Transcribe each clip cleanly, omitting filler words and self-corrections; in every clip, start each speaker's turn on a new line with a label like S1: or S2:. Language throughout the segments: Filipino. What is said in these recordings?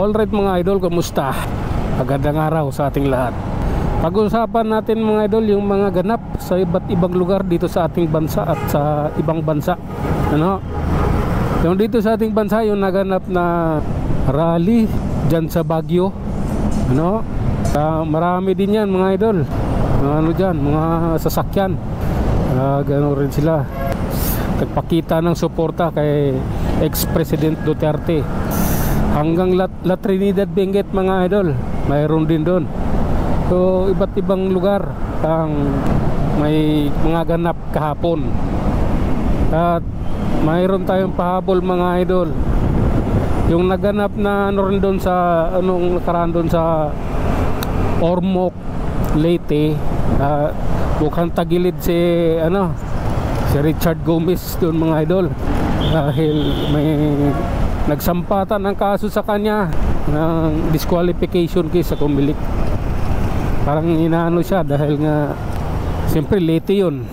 S1: Alright mga idol, kumusta? Magandang araw sa ating lahat. Pag-usapan natin mga idol yung mga ganap sa iba't ibang lugar dito sa ating bansa at sa ibang bansa. Ano? Yung dito sa ating bansa, yung naganap na rally dyan sa Baguio. Ano? Marami din yan mga idol. Ano dyan, mga sasakyan. Gano'n rin sila. Nagpakita ng suporta kay ex-President Duterte. Hanggang La Trinidad Benguet mga idol, mayroon din doon. So iba't ibang lugar ang may mga ganap kahapon. At mayroon tayong pahabol mga idol. Yung naganap na ano rin doon sa anong nakaraan doon sa Ormoc, Leyte, mukhang tagilid si si Richard Gomez doon mga idol, dahil may nagsampatan ng kaso sa kanya ng disqualification case sa Comelec. Parang inaano siya dahil nga siyempre Leyte yun,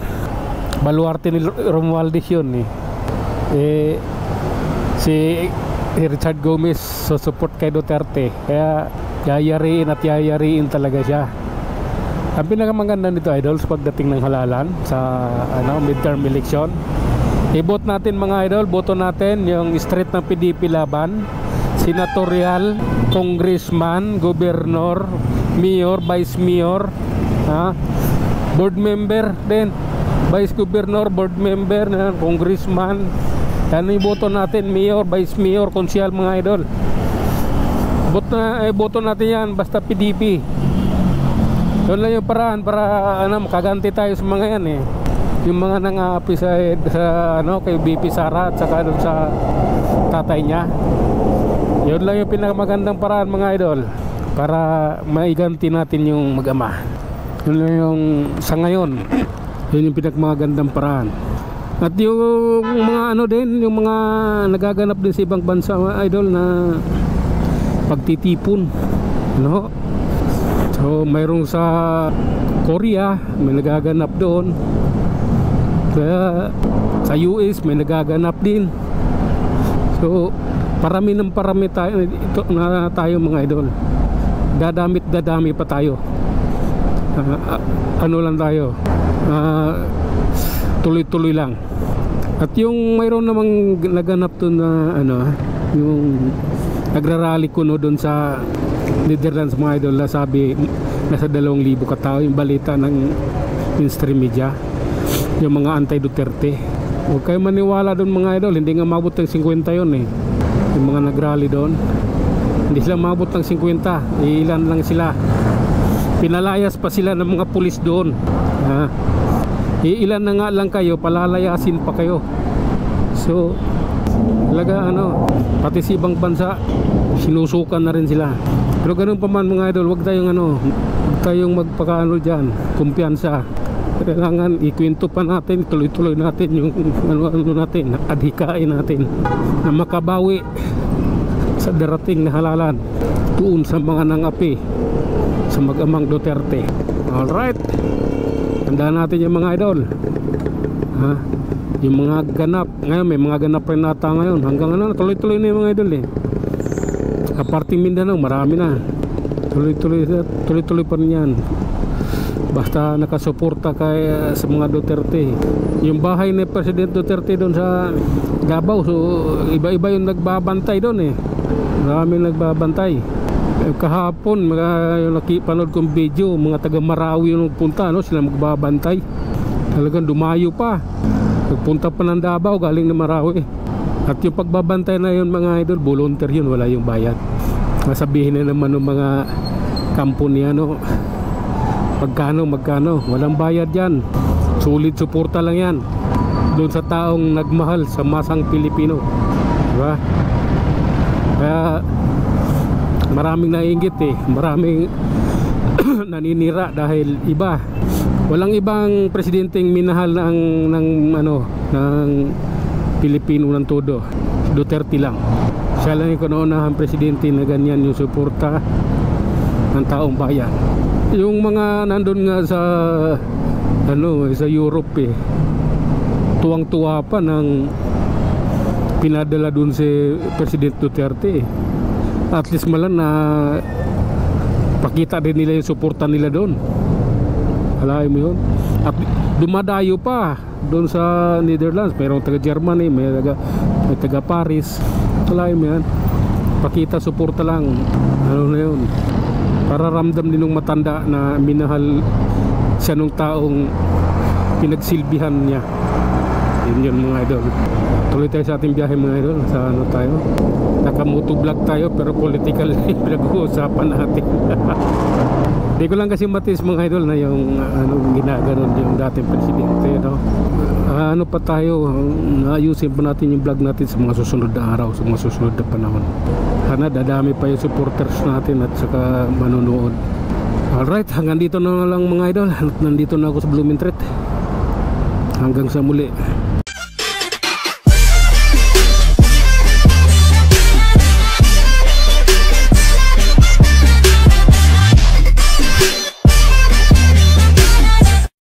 S1: baluarte ni Romualdez yun si Richard Gomez so support kay Duterte, kaya yayariin talaga siya. Ang pinakamaganda nito idol sa pagdating ng halalan sa midterm election, i-vote natin mga idol, boto natin yung straight ng PDP laban, senatorial, congressman, gobernador, mayor, vice mayor, board member din, vice governor, board member, congressman. Yan yung boto natin, mayor, vice mayor, konsyal mga idol. Boto natin yan basta PDP. Yun lang yung paraan para makaganti tayo sa mga yan yung mga nang-aapi sa kay BP Sara at saka doon sa tatay niya. Yun lang yung pinakamagandang paraan mga idol para maiganti natin yung mag-ama. Yun lang yung sa ngayon, yun yung pinakamagandang paraan. At yung mga yung mga nagaganap din sa ibang bansa mga idol na pagtitipon, so mayroong sa Korea may nagaganap doon, kaya sa US may nagaganap din. So parami tayo tayo mga idol, dadami pa tayo. Lang tayo, tuloy-tuloy lang. At yung mayroon namang naganap doon na yung nagrarally kuno doon sa Netherlands mga idol, na sabi nasa 2,000 katao, yung balita ng mainstream media, yung mga anti-Duterte. Huwag kayo maniwala doon mga idol, hindi nga mabot ng 50 yun yung mga nagrally doon, hindi sila mabot ng 50, ilan lang sila. Pinalayas pa sila ng mga pulis doon. Ilan na nga lang kayo, palalayasin pa kayo. So talaga pati sa ibang bansa sinusukan na rin sila. Pero ganun pa man mga idol, wag tayong magpakaano dyan, kumpiyansa. Kailangan ikwento pa natin, tuloy-tuloy natin yung natin, adhikain natin na makabawi sa darating na halalan doon sa mga nangapi sa mag-amang Duterte. Alright, tandaan natin yung mga idol, yung mga ganap ngayon, may mga ganap rin nata ngayon, hanggang tuloy-tuloy na yung mga idol aparting Mindanao, marami na, tuloy-tuloy pa rin yan, basta nakasuporta sa mga Duterte. Yung bahay ni President Duterte doon sa Davao, so iba-iba yung nagbabantay doon marami nagbabantay. Kahapon yung nakipanood kong video, mga taga Marawi yung nagpunta, sila magbabantay, talagang dumayo pa, nagpunta pa ng Davao galing na Marawi. At yung pagbabantay na yun mga idol, volunteer yun, wala yung bayad. Masabihin na naman ng mga company magkano, walang bayad yan, sulit suporta lang yan doon sa taong nagmahal sa masang Pilipino, diba? Kaya maraming naiinggit maraming naninira dahil walang ibang presidenteng minahal ng Pilipino ng todo, Duterte lang. Siya lang yung kauna-unahang presidente na ganyan yung suporta ng taong bayan. Yung mga nandun nga sa sa Europe tuwang-tuwa pa ng pinadala dun si President Duterte At least malang na pakita din nila yung suporta nila doon. Alam mo yun. At dumadayo pa doon sa Netherlands. Mayroong taga Germany, may taga Paris. Alam mo yan. Pakita suporta lang. Ano na yun. Para ramdam din ng matanda na minahal siya nung taong pinagsilbihan niya. Yun mga idol. Tuloy tayo sa ating biyahe mga idol. Sa ano tayo, nakamoto vlog tayo pero political pinag-uusapan natin. Di ko lang kasi matis mga idol na yung ginaganon yung dating presidente, no? Ano pa tayo, ayusin pa natin yung vlog natin sa mga susunod na araw, sa mga susunod na panahon. Sana dadami pa yung supporters natin at saka manonood. Alright, hanggang dito na lang mga idol. Nandito na ako sa Blooming Treat. Hanggang sa muli.